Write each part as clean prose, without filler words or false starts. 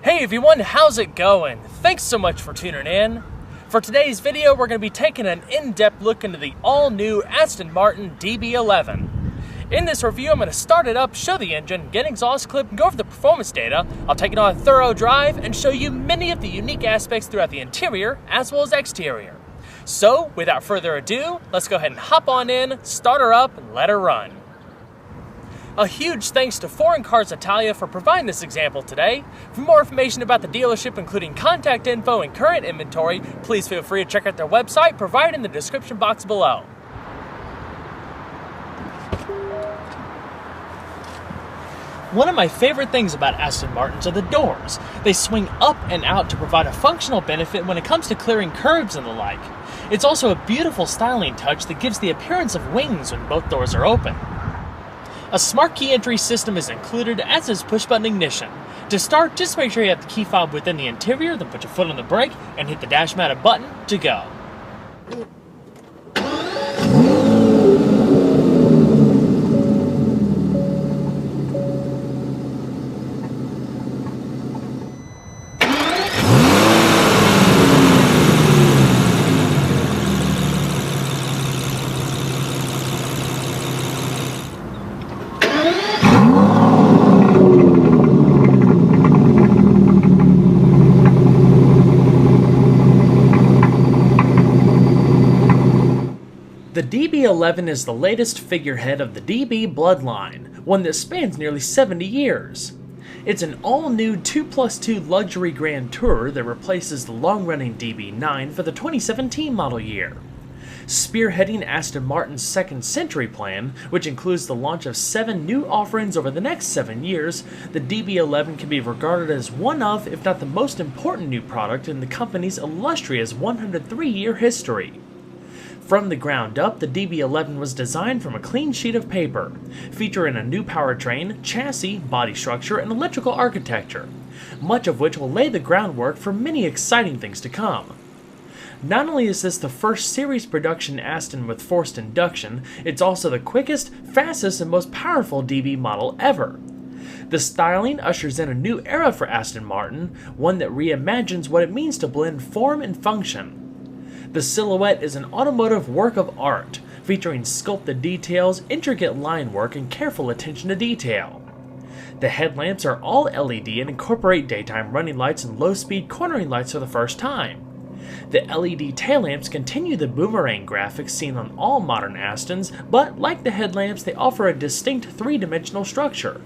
Hey everyone, how's it going? Thanks so much for tuning in. For today's video, we're going to be taking an in-depth look into the all-new Aston Martin DB11. In this review, I'm going to start it up, show the engine, get an exhaust clip, and go over the performance data. I'll take it on a thorough drive and show you many of the unique aspects throughout the interior as well as exterior. So, without further ado, let's go ahead and hop on in, start her up, and let her run. A huge thanks to Foreign Cars Italia for providing this example today. For more information about the dealership, including contact info and current inventory, please feel free to check out their website provided in the description box below. One of my favorite things about Aston Martins are the doors. They swing up and out to provide a functional benefit when it comes to clearing curbs and the like. It's also a beautiful styling touch that gives the appearance of wings when both doors are open. A smart key entry system is included, as is push-button ignition. To start, just make sure you have the key fob within the interior, then put your foot on the brake and hit the dash-mounted button to go. The DB11 is the latest figurehead of the DB bloodline, one that spans nearly 70 years. It's an all-new 2+2 luxury Grand Tourer that replaces the long-running DB9 for the 2017 model year. Spearheading Aston Martin's second century plan, which includes the launch of 7 new offerings over the next 7 years, the DB11 can be regarded as one of, if not the most important new product in the company's illustrious 103-year history. From the ground up, the DB11 was designed from a clean sheet of paper, featuring a new powertrain, chassis, body structure, and electrical architecture, much of which will lay the groundwork for many exciting things to come. Not only is this the first series production Aston with forced induction, it's also the quickest, fastest, and most powerful DB model ever. The styling ushers in a new era for Aston Martin, one that reimagines what it means to blend form and function. The silhouette is an automotive work of art, featuring sculpted details, intricate line work, and careful attention to detail. The headlamps are all LED and incorporate daytime running lights and low-speed cornering lights for the first time. The LED tail lamps continue the boomerang graphics seen on all modern Astons, but like the headlamps, they offer a distinct three-dimensional structure.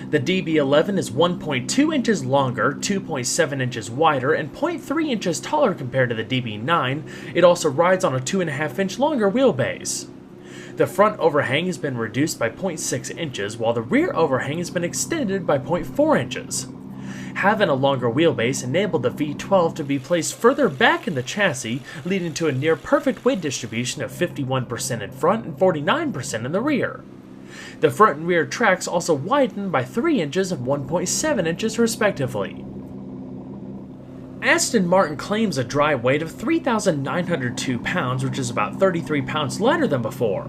The DB11 is 1.2 inches longer, 2.7 inches wider, and 0.3 inches taller compared to the DB9. It also rides on a 2.5 inch longer wheelbase. The front overhang has been reduced by 0.6 inches, while the rear overhang has been extended by 0.4 inches. Having a longer wheelbase enabled the V12 to be placed further back in the chassis, leading to a near perfect weight distribution of 51% in front and 49% in the rear. The front and rear tracks also widened by 3 inches and 1.7 inches respectively. Aston Martin claims a dry weight of 3,902 pounds, which is about 33 pounds lighter than before.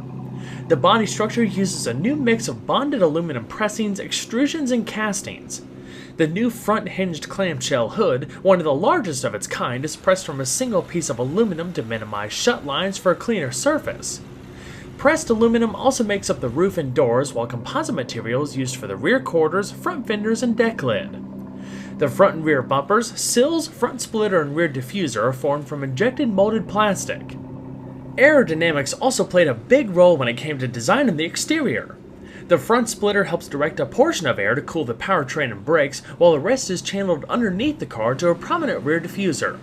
The body structure uses a new mix of bonded aluminum pressings, extrusions, and castings. The new front hinged clamshell hood, one of the largest of its kind, is pressed from a single piece of aluminum to minimize shut lines for a cleaner surface. Pressed aluminum also makes up the roof and doors, while composite material is used for the rear quarters, front fenders, and deck lid. The front and rear bumpers, sills, front splitter, and rear diffuser are formed from injected molded plastic. Aerodynamics also played a big role when it came to designing the exterior. The front splitter helps direct a portion of air to cool the powertrain and brakes, while the rest is channeled underneath the car to a prominent rear diffuser.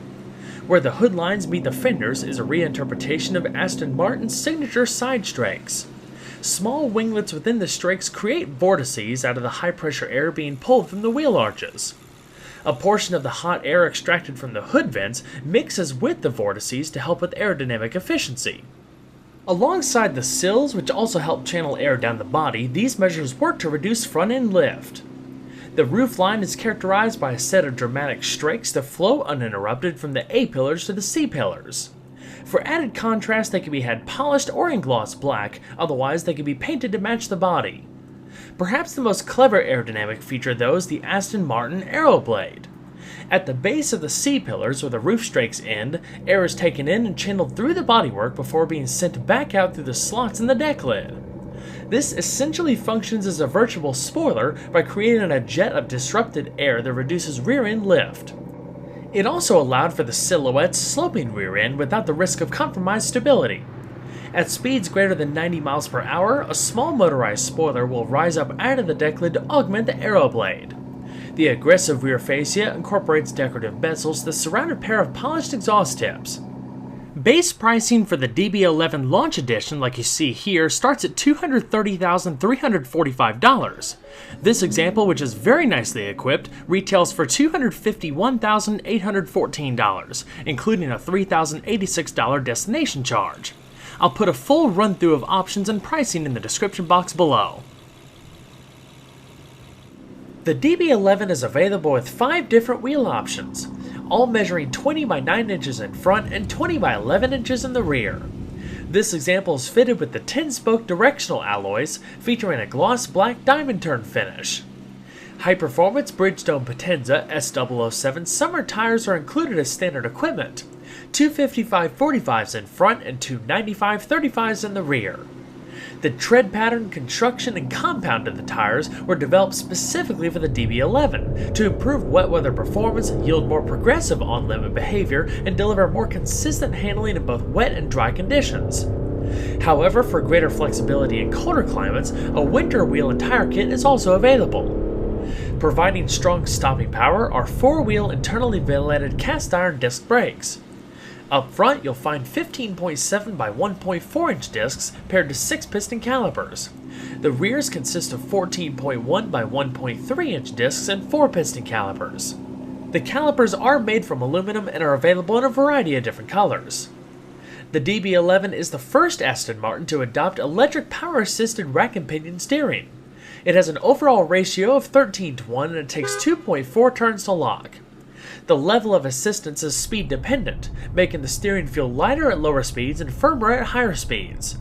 Where the hood lines meet the fenders is a reinterpretation of Aston Martin's signature side strakes. Small winglets within the strakes create vortices out of the high-pressure air being pulled from the wheel arches. A portion of the hot air extracted from the hood vents mixes with the vortices to help with aerodynamic efficiency. Alongside the sills, which also help channel air down the body, these measures work to reduce front-end lift. The roofline is characterized by a set of dramatic strakes that flow uninterrupted from the A-pillars to the C-pillars. For added contrast, they can be had polished or in gloss black, otherwise they can be painted to match the body. Perhaps the most clever aerodynamic feature though is the Aston Martin Aeroblade. At the base of the C-pillars where the roof strakes end, air is taken in and channeled through the bodywork before being sent back out through the slots in the deck lid. This essentially functions as a virtual spoiler by creating a jet of disrupted air that reduces rear-end lift. It also allowed for the Silhouette's sloping rear end without the risk of compromised stability. At speeds greater than 90 miles per hour, a small motorized spoiler will rise up out of the deck lid to augment the Aeroblade. The aggressive rear fascia incorporates decorative bezels that surround a pair of polished exhaust tips. Base pricing for the DB11 Launch Edition, like you see here, starts at $230,345. This example, which is very nicely equipped, retails for $251,814, including a $3,086 destination charge. I'll put a full run-through of options and pricing in the description box below. The DB11 is available with 5 different wheel options, all measuring 20 by 9 inches in front and 20 by 11 inches in the rear. This example is fitted with the 10-spoke directional alloys, featuring a gloss black diamond turn finish. High-performance Bridgestone Potenza S007 summer tires are included as standard equipment, 2 55/45s in front and 2 95/35s in the rear. The tread pattern, construction, and compound of the tires were developed specifically for the DB11 to improve wet weather performance, yield more progressive on-limit behavior, and deliver more consistent handling in both wet and dry conditions. However, for greater flexibility in colder climates, a winter wheel and tire kit is also available. Providing strong stopping power are 4-wheel internally ventilated cast iron disc brakes. Up front, you'll find 15.7 by 1.4 inch discs paired to 6 piston calipers. The rears consist of 14.1 by 1.3 inch discs and 4 piston calipers. The calipers are made from aluminum and are available in a variety of different colors. The DB11 is the first Aston Martin to adopt electric power-assisted rack and pinion steering. It has an overall ratio of 13:1 and it takes 2.4 turns to lock. The level of assistance is speed dependent, making the steering feel lighter at lower speeds and firmer at higher speeds.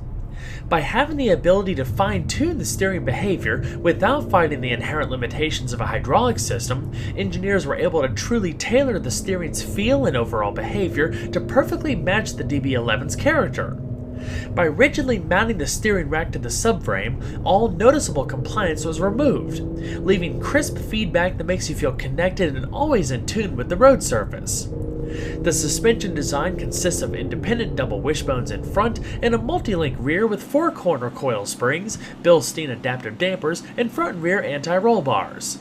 By having the ability to fine-tune the steering behavior without fighting the inherent limitations of a hydraulic system, engineers were able to truly tailor the steering's feel and overall behavior to perfectly match the DB11's character. By rigidly mounting the steering rack to the subframe, all noticeable compliance was removed, leaving crisp feedback that makes you feel connected and always in tune with the road surface. The suspension design consists of independent double wishbones in front and a multi-link rear with 4 corner coil springs, Bilstein adaptive dampers, and front and rear anti-roll bars.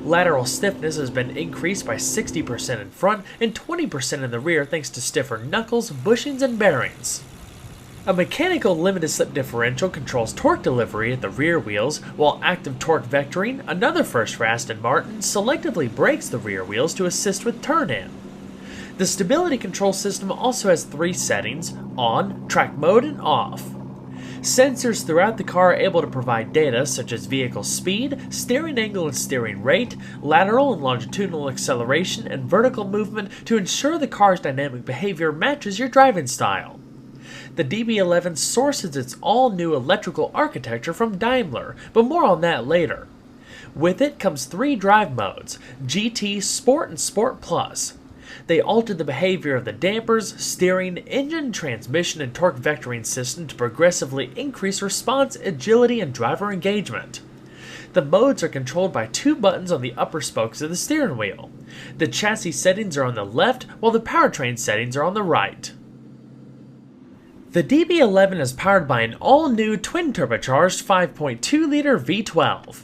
Lateral stiffness has been increased by 60% in front and 20% in the rear thanks to stiffer knuckles, bushings, and bearings. A mechanical limited slip differential controls torque delivery at the rear wheels, while active torque vectoring, another first for Aston Martin, selectively brakes the rear wheels to assist with turn-in. The stability control system also has 3 settings: on, track mode, and off. Sensors throughout the car are able to provide data such as vehicle speed, steering angle and steering rate, lateral and longitudinal acceleration, and vertical movement to ensure the car's dynamic behavior matches your driving style. The DB11 sources its all-new electrical architecture from Daimler, but more on that later. With it comes 3 drive modes: GT, Sport, and Sport Plus. They altered the behavior of the dampers, steering, engine, transmission, and torque vectoring system to progressively increase response, agility, and driver engagement. The modes are controlled by 2 buttons on the upper spokes of the steering wheel. The chassis settings are on the left, while the powertrain settings are on the right. The DB11 is powered by an all-new twin-turbocharged 5.2-liter V12.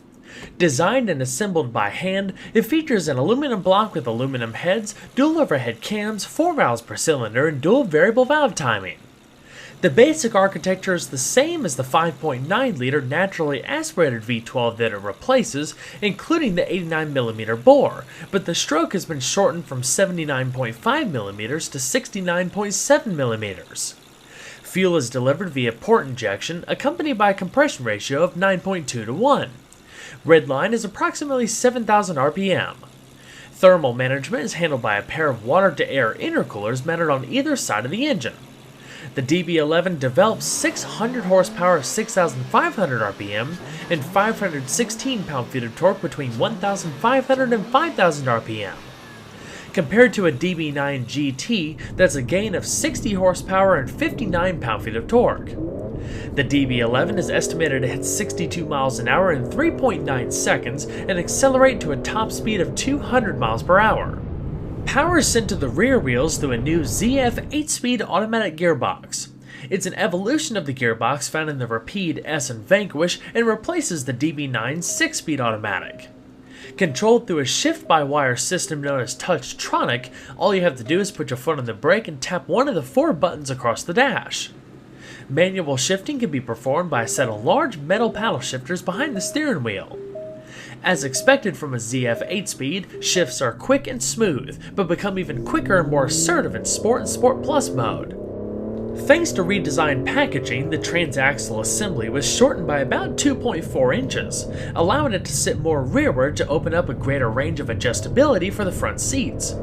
Designed and assembled by hand, it features an aluminum block with aluminum heads, dual overhead cams, 4 valves per cylinder, and dual variable valve timing. The basic architecture is the same as the 5.9-liter naturally aspirated V12 that it replaces, including the 89mm bore, but the stroke has been shortened from 79.5mm to 69.7mm. Fuel is delivered via port injection, accompanied by a compression ratio of 9.2 to 1. Redline is approximately 7,000 RPM. Thermal management is handled by a pair of water-to-air intercoolers mounted on either side of the engine. The DB11 develops 600 horsepower of 6,500 RPM and 516 pound-feet of torque between 1,500 and 5,000 RPM. Compared to a DB9 GT, that's a gain of 60 horsepower and 59 pound-feet of torque. The DB11 is estimated to hit 62 miles an hour in 3.9 seconds and accelerate to a top speed of 200 miles per hour. Power is sent to the rear wheels through a new ZF 8-speed automatic gearbox. It's an evolution of the gearbox found in the Rapide S and Vanquish and replaces the DB9 6-speed automatic. Controlled through a shift-by-wire system known as Touchtronic, all you have to do is put your foot on the brake and tap one of the 4 buttons across the dash. Manual shifting can be performed by a set of large metal paddle shifters behind the steering wheel. As expected from a ZF 8-speed, shifts are quick and smooth, but become even quicker and more assertive in Sport and Sport Plus mode. Thanks to redesigned packaging, the transaxle assembly was shortened by about 2.4 inches, allowing it to sit more rearward to open up a greater range of adjustability for the front seats.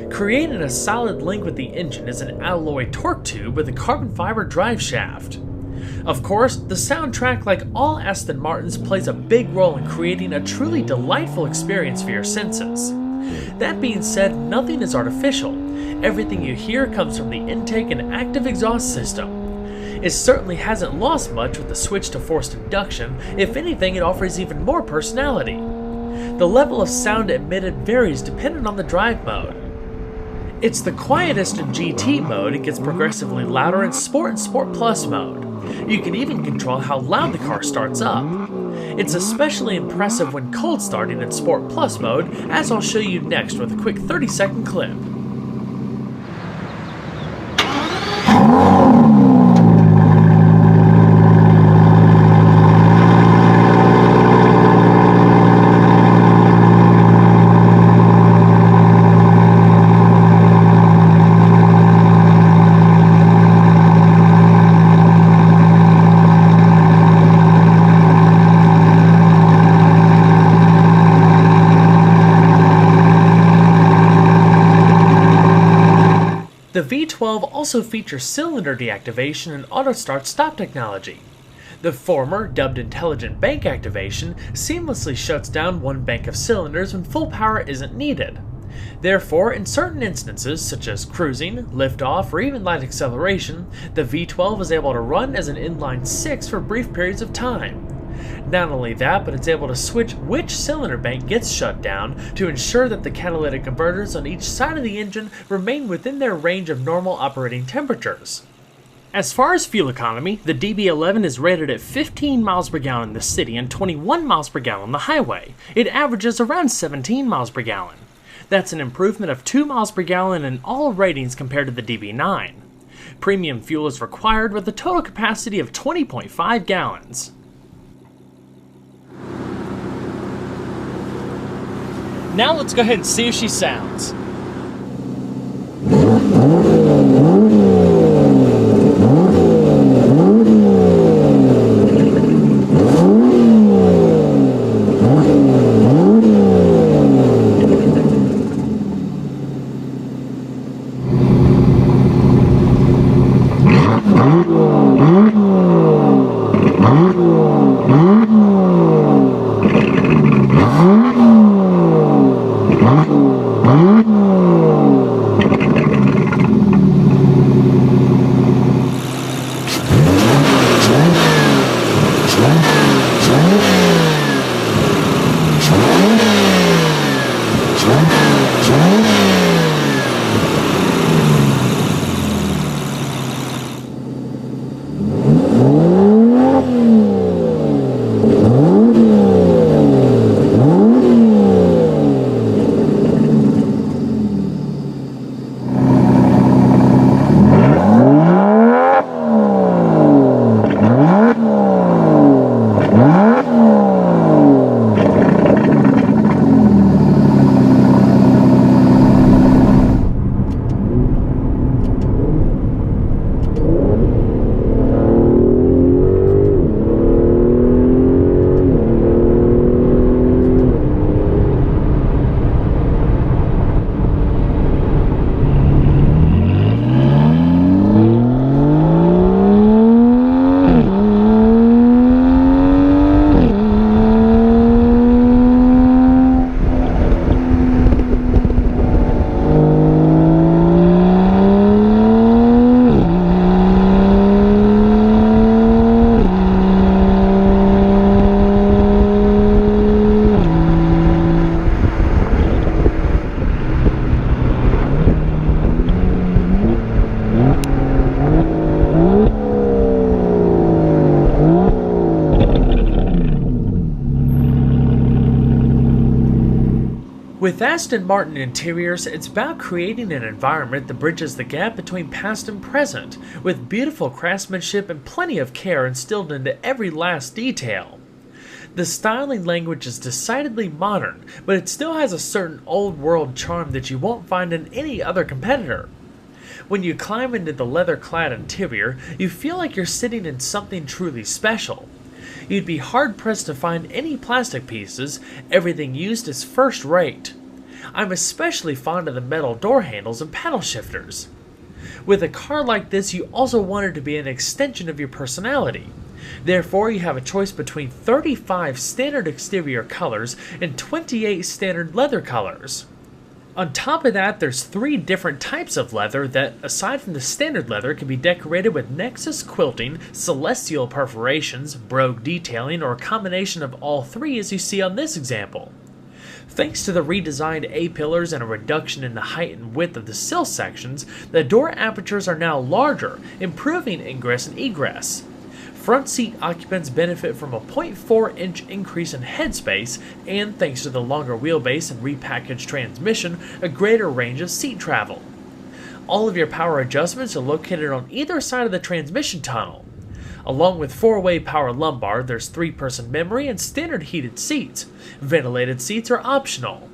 Creating a solid link with the engine is an alloy torque tube with a carbon fiber drive shaft. Of course, the soundtrack, like all Aston Martins, plays a big role in creating a truly delightful experience for your senses. That being said, nothing is artificial. Everything you hear comes from the intake and active exhaust system. It certainly hasn't lost much with the switch to forced induction. If anything, it offers even more personality. The level of sound emitted varies depending on the drive mode. It's the quietest in GT mode and gets progressively louder in Sport and Sport Plus mode. You can even control how loud the car starts up. It's especially impressive when cold starting in Sport Plus mode, as I'll show you next with a quick 30-second clip. The V12 also features cylinder deactivation and auto-start stop technology. The former, dubbed Intelligent Bank Activation, seamlessly shuts down one bank of cylinders when full power isn't needed. Therefore, in certain instances, such as cruising, liftoff, or even light acceleration, the V12 is able to run as an inline 6 for brief periods of time. Not only that, but it's able to switch which cylinder bank gets shut down to ensure that the catalytic converters on each side of the engine remain within their range of normal operating temperatures. As far as fuel economy, the DB11 is rated at 15 miles per gallon in the city and 21 miles per gallon on the highway. It averages around 17 miles per gallon. That's an improvement of 2 miles per gallon in all ratings compared to the DB9. Premium fuel is required with a total capacity of 20.5 gallons. Now let's go ahead and see how she sounds. With Aston Martin interiors, it's about creating an environment that bridges the gap between past and present, with beautiful craftsmanship and plenty of care instilled into every last detail. The styling language is decidedly modern, but it still has a certain old-world charm that you won't find in any other competitor. When you climb into the leather-clad interior, you feel like you're sitting in something truly special. You'd be hard-pressed to find any plastic pieces. Everything used is first-rate. I'm especially fond of the metal door handles and paddle shifters. With a car like this, you also want it to be an extension of your personality. Therefore, you have a choice between 35 standard exterior colors and 28 standard leather colors. On top of that, there's 3 different types of leather that, aside from the standard leather, can be decorated with Nexus quilting, celestial perforations, brogue detailing, or a combination of all 3 as you see on this example. Thanks to the redesigned A-pillars and a reduction in the height and width of the sill sections, the door apertures are now larger, improving ingress and egress. Front seat occupants benefit from a 0.4-inch increase in headspace and, thanks to the longer wheelbase and repackaged transmission, a greater range of seat travel. All of your power adjustments are located on either side of the transmission tunnel. Along with 4-way power lumbar, there's 3-person memory and standard heated seats. Ventilated seats are optional.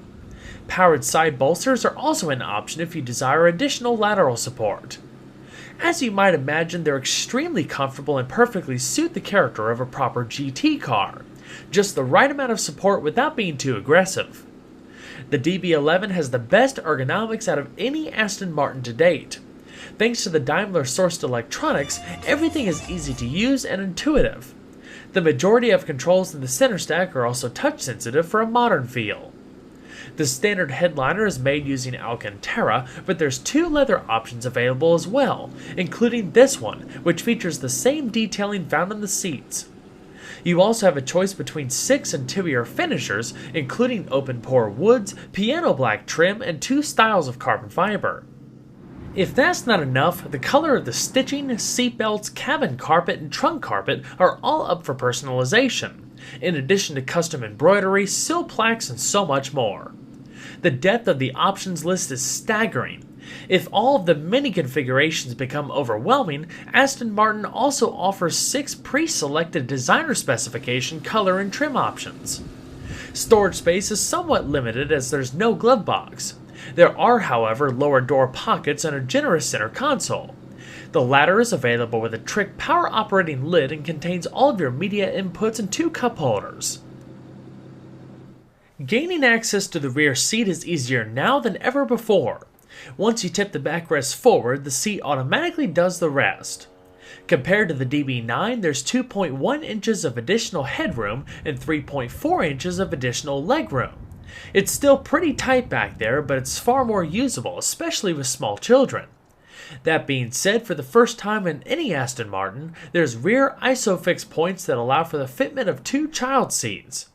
Powered side bolsters are also an option if you desire additional lateral support. As you might imagine, they're extremely comfortable and perfectly suit the character of a proper GT car. Just the right amount of support without being too aggressive. The DB11 has the best ergonomics out of any Aston Martin to date. Thanks to the Daimler-sourced electronics, everything is easy to use and intuitive. The majority of controls in the center stack are also touch-sensitive for a modern feel. The standard headliner is made using Alcantara, but there's 2 leather options available as well, including this one, which features the same detailing found in the seats. You also have a choice between 6 interior finishers, including open-pore woods, piano black trim, and 2 styles of carbon fiber. If that's not enough, the color of the stitching, seatbelts, cabin carpet, and trunk carpet are all up for personalization, in addition to custom embroidery, sill plaques, and so much more. The depth of the options list is staggering. If all of the many configurations become overwhelming, Aston Martin also offers 6 pre-selected designer specification color and trim options. Storage space is somewhat limited as there's no glove box. There are, however, lower door pockets and a generous center console. The latter is available with a trick power operating lid and contains all of your media inputs and 2 cup holders. Gaining access to the rear seat is easier now than ever before. Once you tip the backrest forward, the seat automatically does the rest. Compared to the DB9, there's 2.1 inches of additional headroom and 3.4 inches of additional legroom. It's still pretty tight back there, but it's far more usable, especially with small children. That being said, for the first time in any Aston Martin, there's rear ISOFIX points that allow for the fitment of 2 child seats.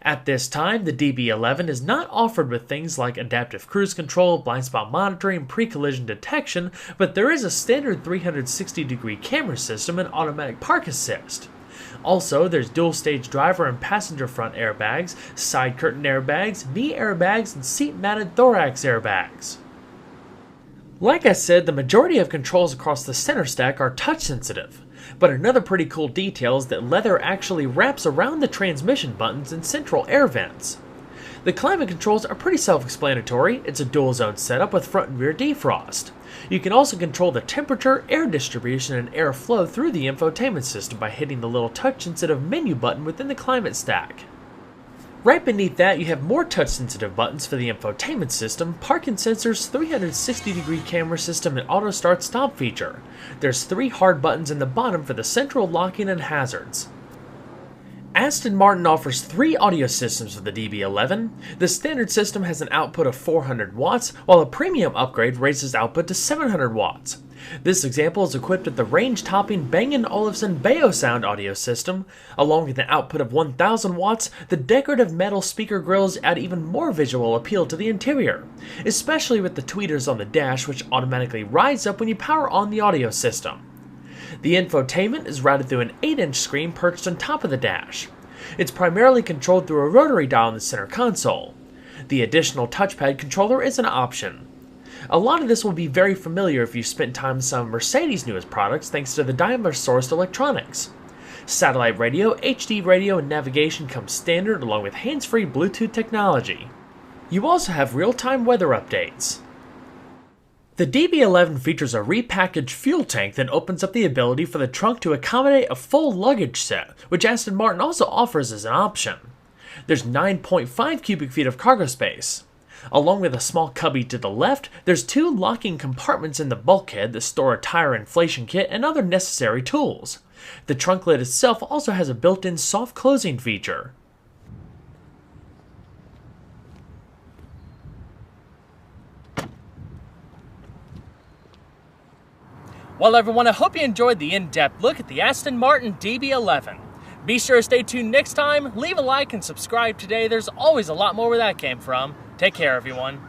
At this time, the DB11 is not offered with things like adaptive cruise control, blind spot monitoring, and pre-collision detection, but there is a standard 360-degree camera system and automatic park assist. Also, there's dual-stage driver and passenger front airbags, side curtain airbags, knee airbags, and seat-mounted thorax airbags. Like I said, the majority of controls across the center stack are touch-sensitive. But another pretty cool detail is that leather actually wraps around the transmission buttons and central air vents. The climate controls are pretty self-explanatory. It's a dual-zone setup with front and rear defrost. You can also control the temperature, air distribution, and air flow through the infotainment system by hitting the little touch-sensitive menu button within the climate stack. Right beneath that, you have more touch-sensitive buttons for the infotainment system, parking sensors, 360-degree camera system, and auto start-stop feature. There's 3 hard buttons in the bottom for the central locking and hazards. Aston Martin offers 3 audio systems for the DB11. The standard system has an output of 400 watts, while a premium upgrade raises output to 700 watts. This example is equipped with the range-topping Bang & Olufsen Beosound audio system. Along with an output of 1000 watts, the decorative metal speaker grills add even more visual appeal to the interior, especially with the tweeters on the dash, which automatically rise up when you power on the audio system. The infotainment is routed through an 8-inch screen perched on top of the dash. It's primarily controlled through a rotary dial in the center console. The additional touchpad controller is an option. A lot of this will be very familiar if you spent time with some of Mercedes' newest products thanks to the Daimler-sourced electronics. Satellite radio, HD radio, and navigation come standard along with hands-free Bluetooth technology. You also have real-time weather updates. The DB11 features a repackaged fuel tank that opens up the ability for the trunk to accommodate a full luggage set, which Aston Martin also offers as an option. There's 9.5 cubic feet of cargo space. Along with a small cubby to the left, there's 2 locking compartments in the bulkhead that store a tire inflation kit and other necessary tools. The trunk lid itself also has a built-in soft closing feature. Well everyone, I hope you enjoyed the in-depth look at the Aston Martin DB11. Be sure to stay tuned next time, leave a like and subscribe today, there's always a lot more where that came from. Take care everyone.